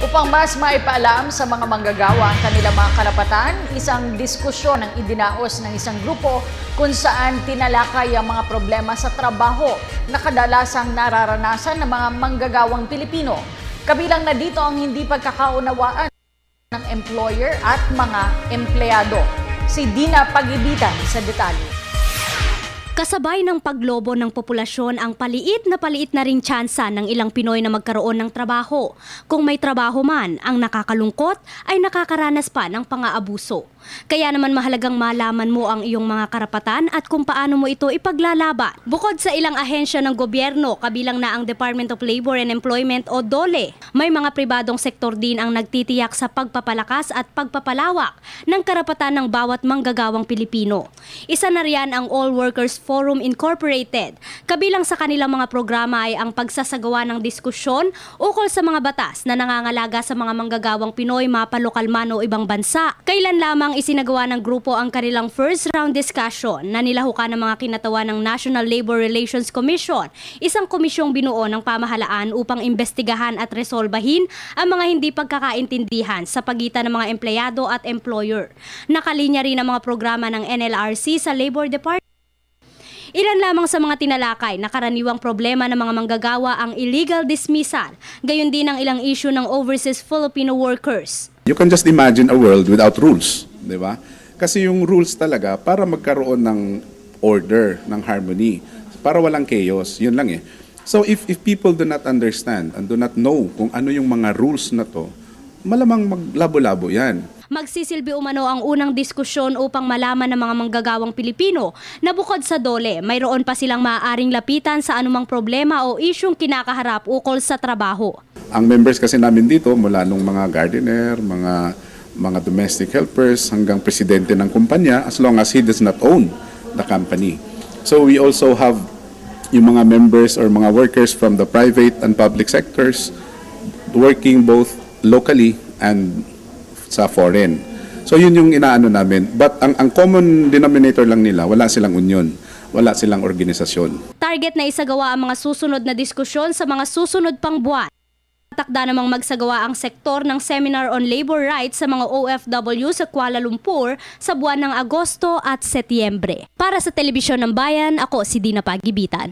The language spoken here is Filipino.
Upang mas maipaalam sa mga manggagawa ang kanilang mga karapatan, isang diskusyon ang idinaos ng isang grupo kung saan tinalakay ang mga problema sa trabaho na kadalasang nararanasan ng mga manggagawang Pilipino. Kabilang na dito ang hindi pagkakaunawaan ng employer at mga empleyado. Si Dina Pagibitan sa detalye. Kasabay ng paglobo ng populasyon ang paliit na ring tsansa ng ilang Pinoy na magkaroon ng trabaho. Kung may trabaho man, ang nakakalungkot ay nakakaranas pa ng pang-aabuso. Kaya naman mahalagang malaman mo ang iyong mga karapatan at kung paano mo ito ipaglalaban. Bukod sa ilang ahensya ng gobyerno, kabilang na ang Department of Labor and Employment o DOLE, may mga pribadong sektor din ang nagtitiyak sa pagpapalakas at pagpapalawak ng karapatan ng bawat manggagawang Pilipino. Isa na riyan ang All Workers Forum Incorporated. Kabilang sa kanilang mga programa ay ang pagsasagawa ng diskusyon ukol sa mga batas na nangangalaga sa mga manggagawang Pinoy mapalokal man o ibang bansa. Kailan lamang isinagawa ng grupo ang kanilang first round discussion na nilahukan ng mga kinatawan ng National Labor Relations Commission, isang komisyong binuo ng pamahalaan upang imbestigahan at resolbahin ang mga hindi pagkakaintindihan sa pagitan ng mga empleyado at employer. Nakalinya rin ang mga programa ng NLRC sa Labor Department. Ilan lamang sa mga tinalakay na karaniwang problema ng mga manggagawa ang illegal dismissal, gayon din ang ilang issue ng overseas Filipino workers. You can just imagine a world without rules, di ba? Kasi yung rules talaga para magkaroon ng order, ng harmony, para walang chaos, yun lang eh. So if people do not understand and do not know kung ano yung mga rules na to, malamang maglabo-labo yan. Magsisilbi umano ang unang diskusyon upang malaman ng mga manggagawang Pilipino na bukod sa DOLE, mayroon pa silang maaaring lapitan sa anumang problema o isyung kinakaharap ukol sa trabaho. Ang members kasi namin dito mula nung mga gardener, mga domestic helpers hanggang presidente ng kumpanya as long as he does not own the company. So we also have yung mga members or mga workers from the private and public sectors working both locally and sa foreign. So yun yung inaano namin. But ang common denominator lang nila, wala silang union, wala silang organisasyon. Target na isagawa ang mga susunod na diskusyon sa mga susunod pang buwan. Takda namang magsagawa ang sektor ng Seminar on Labor Rights sa mga OFW sa Kuala Lumpur sa buwan ng Agosto at Setyembre. Para sa Telebisyon ng Bayan, ako si Dina Pagibitan.